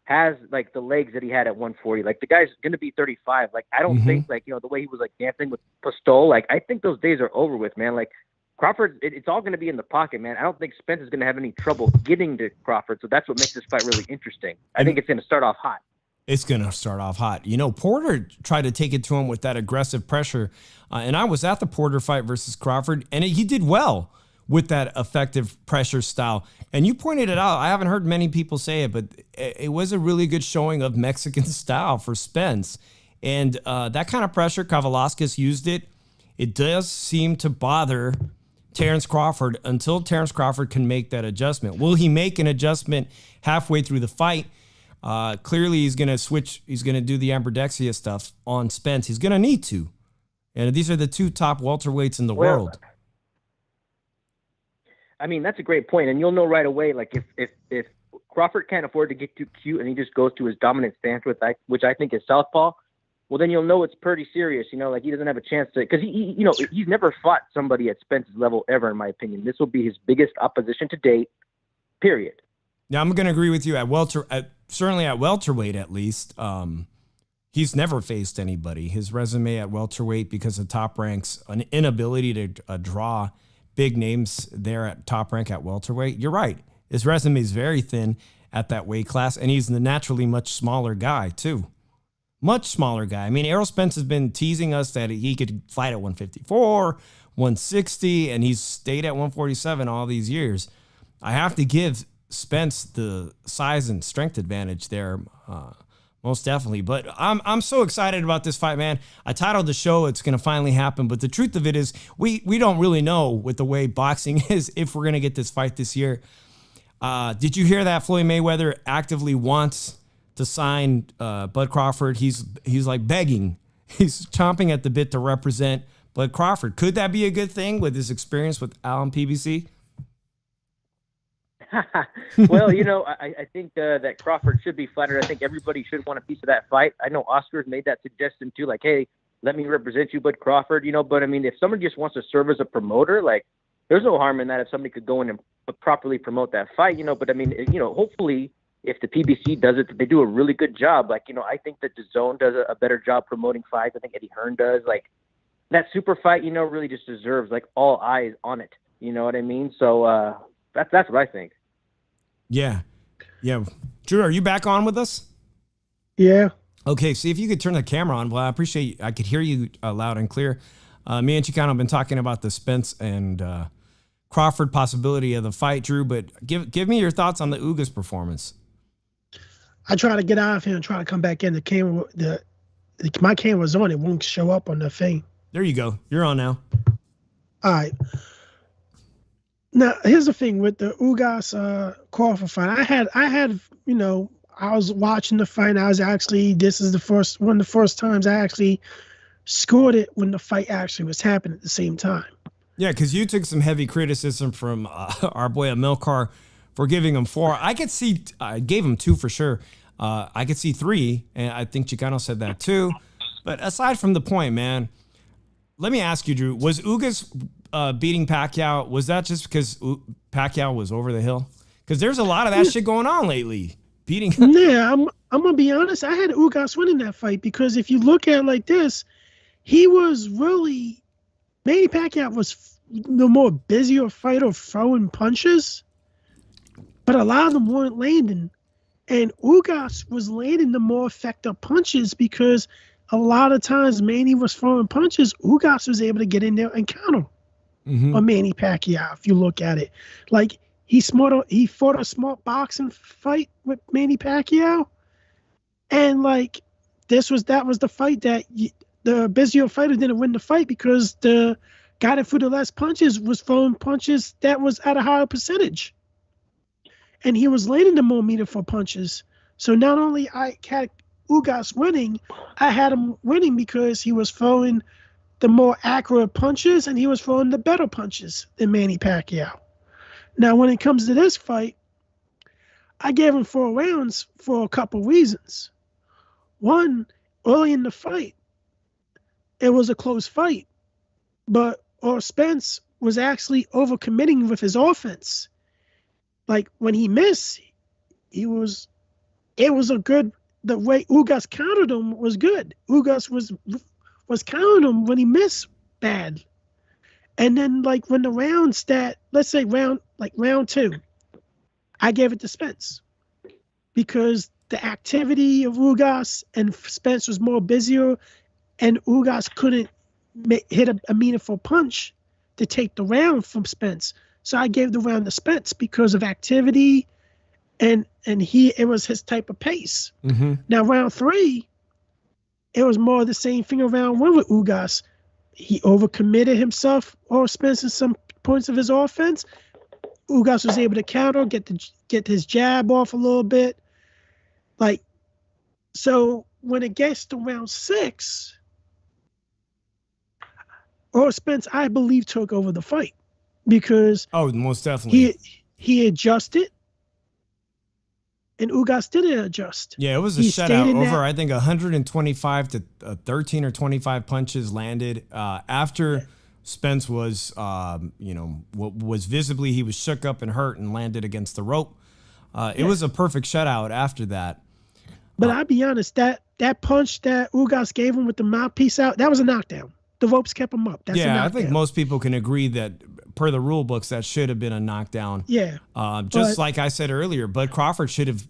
has, like, the legs that he had at 140. Like, the guy's going to be 35. Like, I don't think, like, you know, the way he was, like, dancing with Pistol, like, I think those days are over with, man. Like, Crawford, it's all going to be in the pocket, man. I don't think Spence is going to have any trouble getting to Crawford, so that's what makes this fight really interesting. I think it's going to start off hot. It's going to start off hot. You know, Porter tried to take it to him with that aggressive pressure, and I was at the Porter fight versus Crawford, and he did well with that effective pressure style. And you pointed it out. I haven't heard many people say it, but it was a really good showing of Mexican style for Spence. And that kind of pressure, Kavaliauskas used it. It does seem to bother Terrence Crawford until Terrence Crawford can make that adjustment. Will he make an adjustment halfway through the fight? Clearly, he's going to switch. He's going to do the ambidextrous stuff on Spence. He's going to need to. And these are the two top welterweights in the world. I mean, that's a great point. And you'll know right away, like, if Crawford can't afford to get too cute and he just goes to his dominant stance, which I think is southpaw, well, then you'll know it's pretty serious. Like, he doesn't have a chance to, because he's never fought somebody at Spence's level ever, in my opinion. This will be his biggest opposition to date, period. Yeah, I'm going to agree with you certainly at welterweight, at least. He's never faced anybody. His resume at welterweight, because of Top Rank's an inability to draw big names there at Top Rank at welterweight. You're right. His resume is very thin at that weight class, and he's the naturally much smaller guy, too. Much smaller guy. I mean, Errol Spence has been teasing us that he could fight at 154, 160, and he's stayed at 147 all these years. I have to give Spence the size and strength advantage there, most definitely. But I'm so excited about this fight, man. I titled the show, it's going to finally happen. But the truth of it is, we don't really know with the way boxing is if we're going to get this fight this year. Did you hear that Floyd Mayweather actively wants to sign Bud Crawford? He's like begging. He's chomping at the bit to represent Bud Crawford. Could that be a good thing with his experience with Allen PBC? Well, I think that Crawford should be flattered. I think everybody should want a piece of that fight. I know Oscar's made that suggestion too, like, hey, let me represent you, Bud Crawford, But I mean, if somebody just wants to serve as a promoter, like, there's no harm in that if somebody could go in and properly promote that fight, But I mean, hopefully, if the PBC does it, they do a really good job. Like, I think that DAZN does a better job promoting fights. I think Eddie Hearn does. Like, that super fight, really just deserves, like, all eyes on it. You know what I mean? So that's what I think. Yeah. Drew, are you back on with us? Yeah. Okay, see if you could turn the camera on. Well, I appreciate I could hear you loud and clear. Me and Chicano have been talking about the Spence and Crawford possibility of the fight, Drew, but give me your thoughts on the Ugas performance. I try to get out of here and try to come back in. The camera, my camera's on. It won't show up on the thing. There you go. You're on now. All right. Now, here's the thing with the Ugas Crawford fight. I had, I was watching the fight. And this is one of the first times I actually scored it when the fight actually was happening at the same time. Yeah, because you took some heavy criticism from our boy Amilcar for giving him 4. I gave him 2 for sure. I could see 3, and I think Chicano said that too. But aside from the point, man, let me ask you, Drew, was Ugas beating Pacquiao, was that just because Pacquiao was over the hill? Because there's a lot of that shit going on lately. Beating. Yeah, I'm going to be honest. I had Ugas winning that fight because if you look at it like this, he was really, Manny Pacquiao was the more busier fighter throwing punches, but a lot of them weren't landing. And Ugas was landing the more effective punches because a lot of times Manny was throwing punches, Ugas was able to get in there and counter on Manny Pacquiao, if you look at it. Like, he fought a smart boxing fight with Manny Pacquiao, and like that was the fight that the busier fighter didn't win the fight because the guy that threw the less punches was throwing punches that was at a higher percentage, and he was landing the more meaningful punches. So not only I had Ugas winning, I had him winning because he was throwing the more accurate punches and he was throwing the better punches than Manny Pacquiao. Now, when it comes to this fight, I gave him 4 rounds for a couple reasons. One, early in the fight, it was a close fight, but Spence was actually overcommitting with his offense. Like, when he missed, the way Ugas countered him was good. Ugas was countering him when he missed bad. And then, like, when the rounds let's say round 2, I gave it to Spence because the activity of Ugas and Spence was more busier, and Ugas couldn't hit a meaningful punch to take the round from Spence. So I gave the round to Spence because of activity, and it was his type of pace. Now, round 3, it was more of the same thing around one with Ugas. He overcommitted himself or Spence in some points of his offense. Ugas was able to counter, get his jab off a little bit. Like, so when it gets to round 6, or Spence, I believe, took over the fight because most definitely he adjusted, and Ugas didn't adjust. Yeah, it was a shutout over, I think, 125 to 13 or 25 punches landed. After Spence was, was visibly, he was shook up and hurt and landed against the rope. It was a perfect shutout after that. But I'll be honest, that punch that Ugas gave him with the mouthpiece out, that was a knockdown. The ropes kept him up. That's a knockdown. I think most people can agree that per the rule books, that should have been a knockdown. Yeah. Just like I said earlier, Bud Crawford should have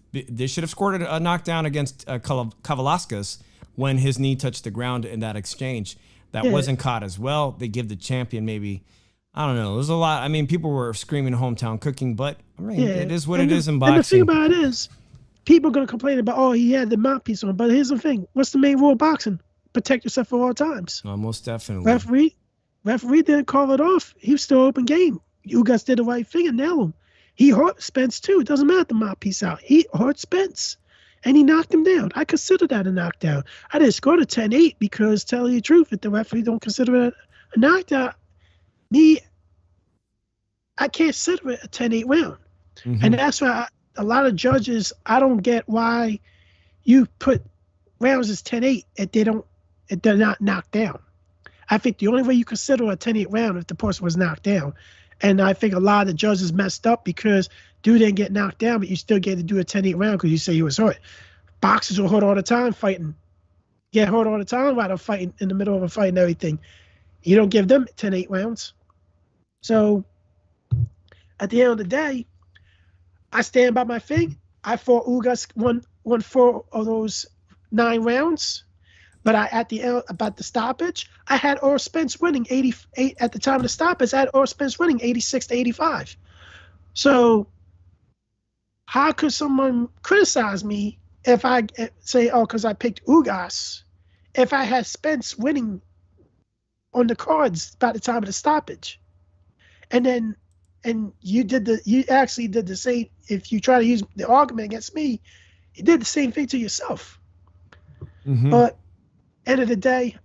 scored a knockdown against Kavaliauskas when his knee touched the ground in that exchange. That wasn't caught as well. They give the champion maybe, I don't know. There's a lot. I mean, people were screaming hometown cooking, but I mean, it is what it is in boxing. And the thing about it is, people are going to complain about, he had the mouthpiece on. But here's the thing. What's the main rule of boxing? Protect yourself at all times. Most definitely. Referee didn't call it off. He was still open game. Ugas did the right thing and nailed him. He hurt Spence too. It doesn't matter the mouthpiece out. He hurt Spence. And he knocked him down. I consider that a knockdown. I didn't score the 10-8 because, tell you the truth, if the referee don't consider it a knockdown, I can't consider it a 10-8 round. Mm-hmm. And that's why a lot of judges, I don't get why you put rounds as 10-8 if they're not knocked down. I think the only way you consider a 10-8 round if the person was knocked down. And I think a lot of the judges messed up because dude didn't get knocked down, but you still get to do a 10-8 round because you say he was hurt. Boxers were hurt all the time fighting. Get hurt all the time while they're fighting in the middle of a fight and everything. You don't give them 10-8 rounds. So at the end of the day, I stand by my thing. I thought Ugas won 4 of those 9 rounds. But at the end, about the stoppage, I had Earl Spence winning 88 at the time of the stoppage. I had Earl Spence winning 86-85. So how could someone criticize me if I say, because I picked Ugas, if I had Spence winning on the cards by the time of the stoppage? And you actually did the same. If you try to use the argument against me, you did the same thing to yourself. Mm-hmm. But end of the day,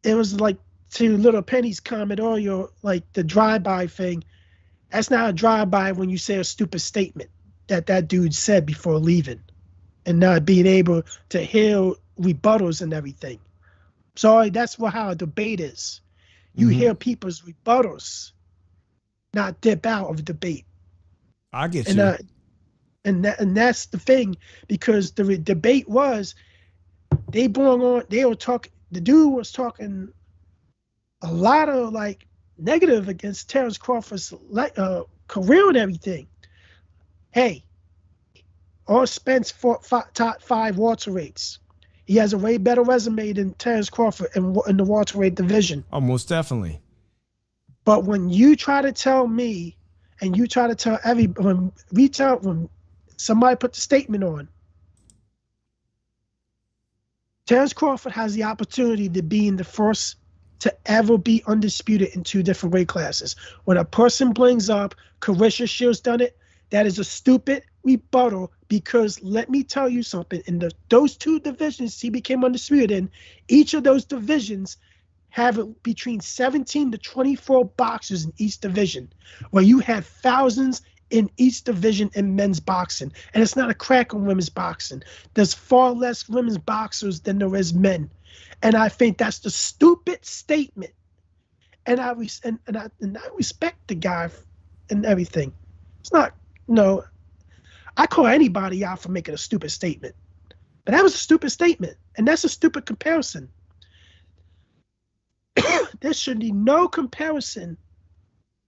it was like to Little Penny's comment earlier, like the drive-by thing. That's not a drive-by when you say a stupid statement that dude said before leaving and not being able to hear rebuttals and everything. So that's how a debate is. You hear people's rebuttals, not dip out of a debate. I get you. And that's the thing, because the debate was, the dude was talking a lot of like negative against Terrence Crawford's career and everything. Hey, Spence fought top 5 welterweights. He has a way better resume than Terrence Crawford in the welterweight division. Oh, most definitely. But when you try to tell me, and you try to tell when somebody put the statement on, Terrence Crawford has the opportunity to be in the first to ever be undisputed in 2 different weight classes. When a person brings up Carissa Shields done it, that is a stupid rebuttal, because let me tell you something. In those 2 divisions he became undisputed in, each of those divisions have between 17 to 24 boxers in each division, where you have thousands in each division in men's boxing. And it's not a crack on women's boxing. There's far less women's boxers than there is men. And I think that's the stupid statement. And I respect the guy and everything. It's not, I call anybody out for making a stupid statement. But that was a stupid statement. And that's a stupid comparison. There should be no comparison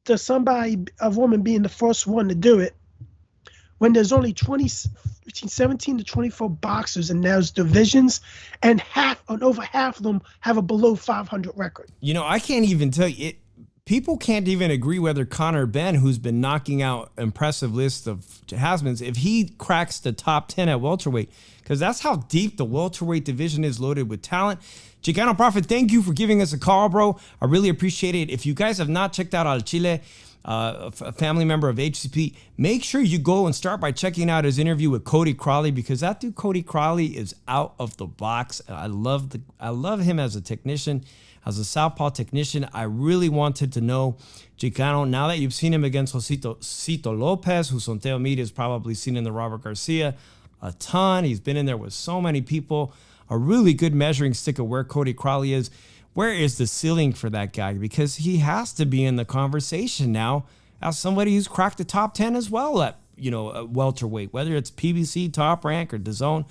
to a woman being the first one to do it, when there's only between 17 to 24 boxers in those divisions, and over half of them have a below 500 record. I can't even tell you. people can't even agree whether Conor Benn, who's been knocking out impressive lists of has-beens, if he cracks the top 10 at welterweight, because that's how deep the welterweight division is, loaded with talent. Chicano Prophet, thank you for giving us a call, bro. I really appreciate it. If you guys have not checked out Al Chile, a family member of HCP, make sure you go and start by checking out his interview with Cody Crawley, because that dude Cody Crawley is out of the box. I love him as a technician, as a southpaw technician. I really wanted to know, Chicano, now that you've seen him against Josito Lopez, who Sonteo Media has probably seen in the Robert Garcia a ton. He's been in there with so many people. A really good measuring stick of where Cody Crawley is. Where is the ceiling for that guy? Because he has to be in the conversation now as somebody who's cracked the top 10 as well at, welterweight, whether it's PBC, Top Rank, or DAZN.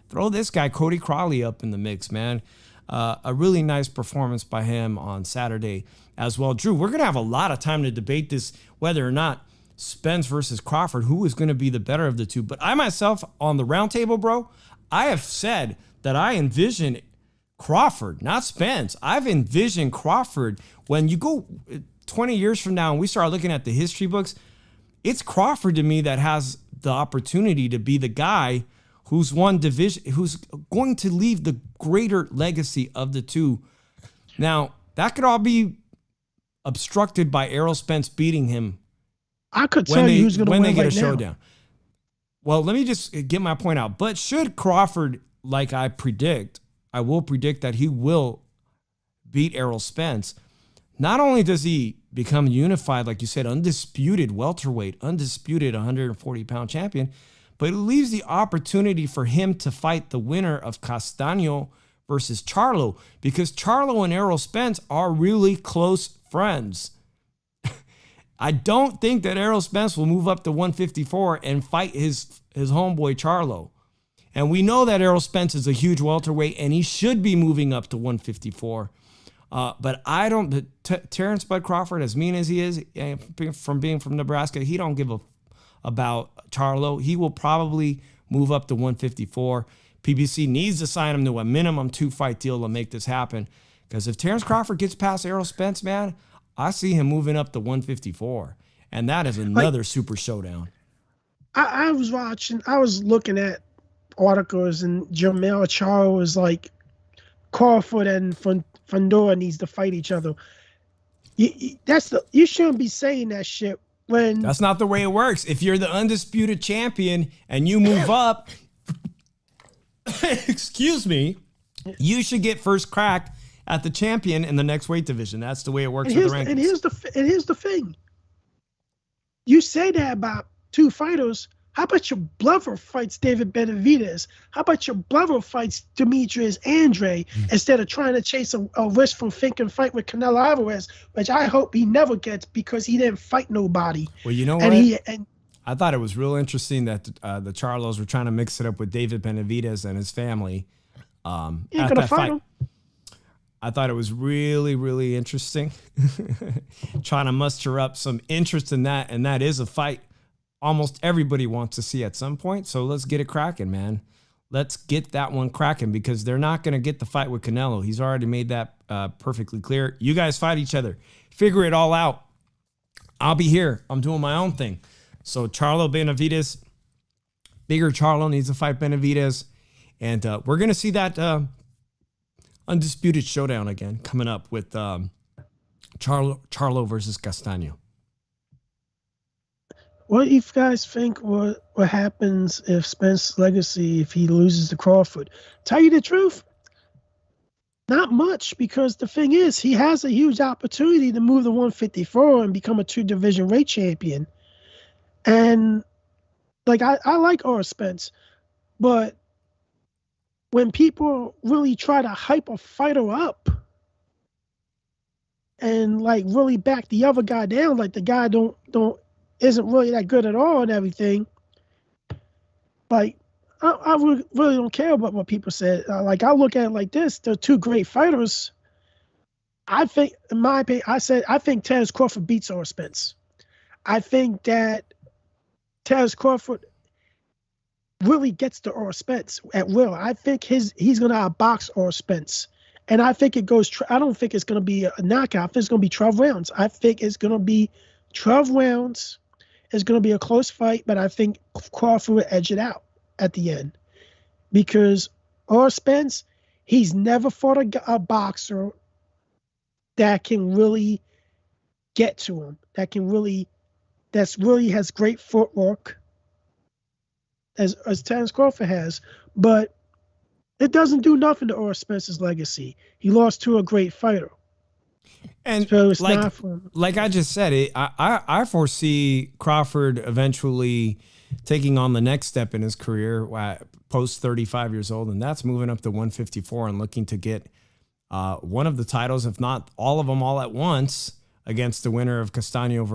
Throw this guy, Cody Crawley, up in the mix, man. A really nice performance by him on Saturday as well. Drew, we're going to have a lot of time to debate this, whether or not Spence versus Crawford, who is going to be the better of the two. But I myself, on the roundtable, bro, I have said that I envision Crawford, not Spence. I've envisioned Crawford. When you go 20 years from now and we start looking at the history books, it's Crawford to me that has the opportunity to be the guy who's won division, who's going to leave the greater legacy of the two. Now, that could all be obstructed by Errol Spence beating him. I could tell you who's going to win when they get right a showdown. Well, let me just get my point out. But should Crawford, like I will predict that he will beat Errol Spence, not only does he become unified, like you said, undisputed welterweight, undisputed 140-pound champion, but it leaves the opportunity for him to fight the winner of Castaño versus Charlo, because Charlo and Errol Spence are really close friends. I don't think that Errol Spence will move up to 154 and fight his homeboy Charlo. And we know that Errol Spence is a huge welterweight, and he should be moving up to 154. But I don't. Terrence Bud Crawford, as mean as he is, from being from Nebraska, he don't give a about Charlo. He will probably move up to 154. PBC needs to sign him to a minimum 2-fight deal to make this happen. Because if Terrence Crawford gets past Errol Spence, man, I see him moving up to 154. And that is another super showdown. I was looking at articles, and Jermell Charlo was like, Crawford and Fundora needs to fight each other. You shouldn't be saying that shit when that's not the way it works. If you're the undisputed champion and you move up, excuse me, you should get first crack at the champion in the next weight division. That's the way it works with the rankings. And here's the thing. You say that about two fighters. How about your brother fights David Benavidez? How about your brother fights Demetrius Andre instead of trying to chase a risk from Fink and fight with Canelo Alvarez, which I hope he never gets because he didn't fight nobody. Well, you know what? I thought it was real interesting that the Charlos were trying to mix it up with David Benavidez and his family. Ain't gonna fight him. I thought it was really, really interesting. Trying to muster up some interest in that, and that is a fight almost everybody wants to see at some point. So let's get it cracking, man. Let's get that one cracking, because they're not going to get the fight with Canelo. He's already made that perfectly clear. You guys fight each other. Figure it all out. I'll be here. I'm doing my own thing. So Charlo Benavidez, bigger Charlo needs to fight Benavidez. And we're going to see that undisputed showdown again coming up with Charlo versus Castaño. What do you guys think what happens if Spence's legacy, if he loses to Crawford? Tell you the truth, not much, because the thing is, he has a huge opportunity to move to 154 and become a 2-division weight champion. And like I like Spence, but when people really try to hype a fighter up and like really back the other guy down, like the guy isn't really that good at all and everything, like I really don't care about what people said. Like I look at it like this: they're two great fighters. I think, in my opinion, I think Terrence Crawford beats Spence. I think that Terrence Crawford really gets to Spence at will. I think he's gonna outbox Spence, And I think it goes. I don't think it's going to be a knockout. I think it's going to be 12 rounds. I think it's going to be 12 rounds. It's going to be a close fight, but I think Crawford will edge it out at the end because Spence, he's never fought a boxer that can really get to him. That's really has great footwork, as Terence Crawford has, but it doesn't do nothing to Errol Spence's legacy. He lost to a great fighter. And so it's not like I just said, I foresee Crawford eventually taking on the next step in his career post 35 years old, and that's moving up to 154 and looking to get one of the titles, if not all of them all at once, against the winner of Castaño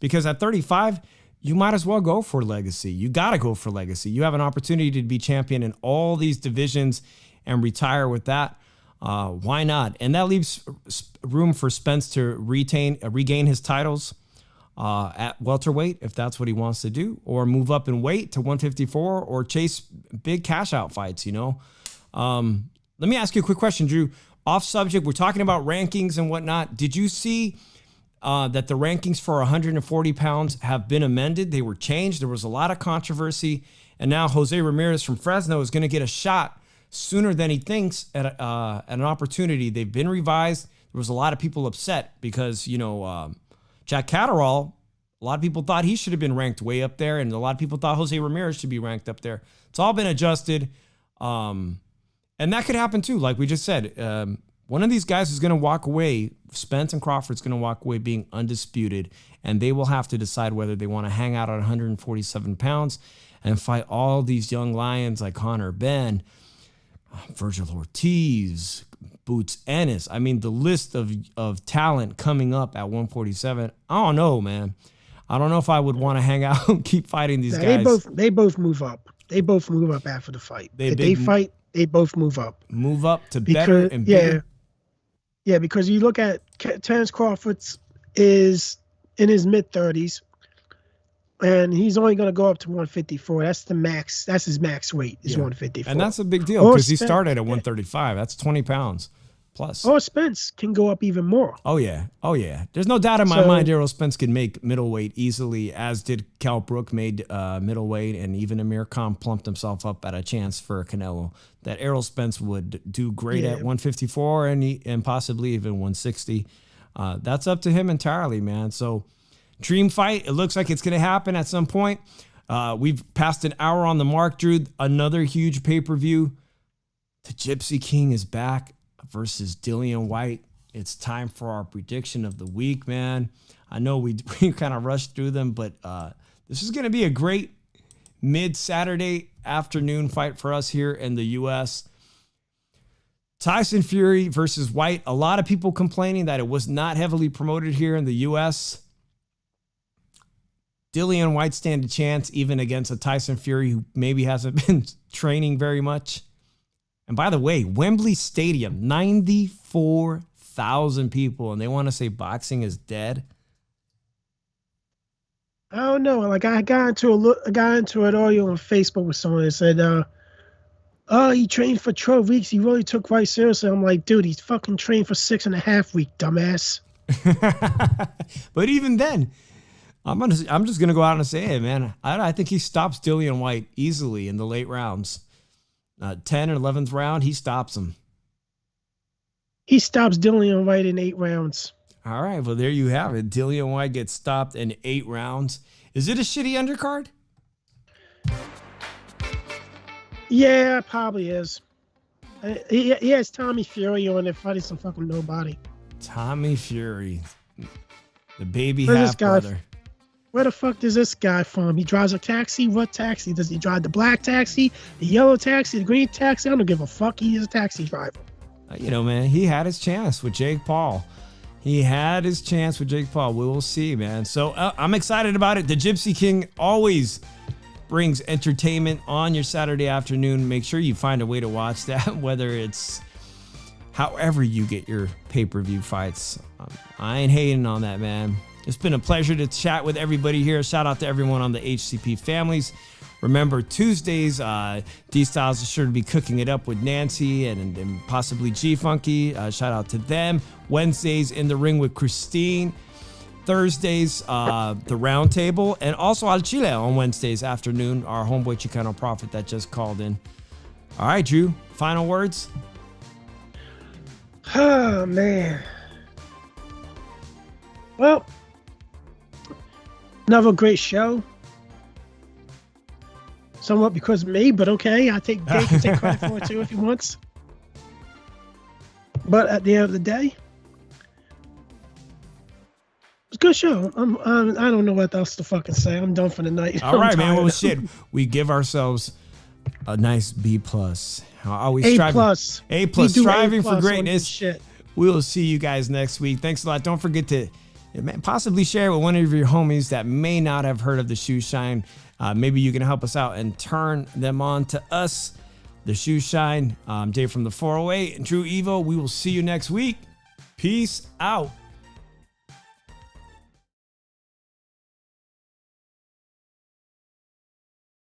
because at 35, you might as well go for legacy. You got to go for legacy. You have an opportunity to be champion in all these divisions and retire with that. Why not? And that leaves room for Spence to regain his titles at welterweight, if that's what he wants to do, or move up in weight to 154 or chase big cash out fights, Let me ask you a quick question, Drew. Off subject, we're talking about rankings and whatnot. Did you see that the rankings for 140 pounds have been amended? They were changed. There was a lot of controversy. And now Jose Ramirez from Fresno is going to get a shot sooner than he thinks at an opportunity. They've been revised. There was a lot of people upset because, Jack Catterall, a lot of people thought he should have been ranked way up there, and a lot of people thought Jose Ramirez should be ranked up there. It's all been adjusted. And that could happen too. Like we just said, one of these guys is going to walk away. Spence and Crawford's going to walk away being undisputed, and they will have to decide whether they want to hang out at 147 pounds and fight all these young lions like Conor Benn, Virgil Ortiz, Boots Ennis. I mean, the list of talent coming up at 147. I don't know, man. I don't know if I would want to hang out and keep fighting these guys. They both move up. They both move up after the fight. If they fight, they both move up. Move up to better and bigger. Yeah, because you look at Terence Crawford is in his mid-30s, and he's only going to go up to 154. That's the max. That's his max weight is 154. And that's a big deal because he started at 135. That's 20 pounds plus. Or Spence can go up even more. Oh, yeah. There's no doubt in my mind Errol Spence can make middleweight easily, as did Cal Brook made middleweight, and even Amir Khan plumped himself up at a chance for Canelo. That Errol Spence would do great at 154 and possibly even 160. That's up to him entirely, man. So dream fight. It looks like it's going to happen at some point. We've passed an hour on the mark, Drew. Another huge pay-per-view. The Gypsy King is back versus Dillian Whyte. It's time for our prediction of the week, man. I know we kind of rushed through them, but this is going to be a great mid-Saturday afternoon fight for us here in the U.S. Tyson Fury versus Whyte. A lot of people complaining that it was not heavily promoted here in the U.S. Dillian Whyte stand a chance even against a Tyson Fury who maybe hasn't been training very much. And by the way, Wembley Stadium, 94,000 people, and they want to say boxing is dead. I don't know. Like I got into an audio on Facebook with someone that said, he trained for 12 weeks. He really took right seriously. I'm like, dude, he's fucking trained for 6.5 weeks, dumbass. But even then, I'm just gonna go out and say it, man. I think he stops Dillian Whyte easily in the late rounds. 10 or 11th round, he stops him. He stops Dillian Whyte in 8 rounds. All right, well, there you have it. Dillian Whyte gets stopped in 8 rounds. Is it a shitty undercard? Yeah, probably is. He has Tommy Fury on there fighting some fucking nobody. Tommy Fury, the baby half-brother. Where the fuck is this guy from? He drives a taxi? What taxi? Does he drive the black taxi, the yellow taxi, the green taxi? I don't give a fuck. He is a taxi driver. Man, he had his chance with Jake Paul. We will see, man. So I'm excited about it. The Gypsy King always brings entertainment on your Saturday afternoon. Make sure you find a way to watch that, whether it's however you get your pay-per-view fights. I ain't hating on that, man. It's been a pleasure to chat with everybody here. Shout out to everyone on the HCP families. Remember, Tuesdays, D-Styles is sure to be cooking it up with Nancy and possibly G-Funky. Shout out to them. Wednesdays, In the Ring with Christine. Thursdays, the Round Table. And also Al Chile on Wednesdays afternoon, our homeboy Chicano Prophet that just called in. All right, Drew, final words? Oh, man. Well, another great show. Somewhat because of me, but okay. Dave can take credit for it too if he wants. But at the end of the day, it's a good show. I don't know what else to fucking say. I'm done for the night. All right, man. Well, shit. We give ourselves a nice B+. Always A+. Striving for A+ greatness. Shit. We will see you guys next week. Thanks a lot. Don't forget to possibly share it with one of your homies that may not have heard of the Shoe Shine. Maybe you can help us out and turn them on to us. The Shoe Shine. Dave from the 408 and Drew Evo. We will see you next week. Peace out.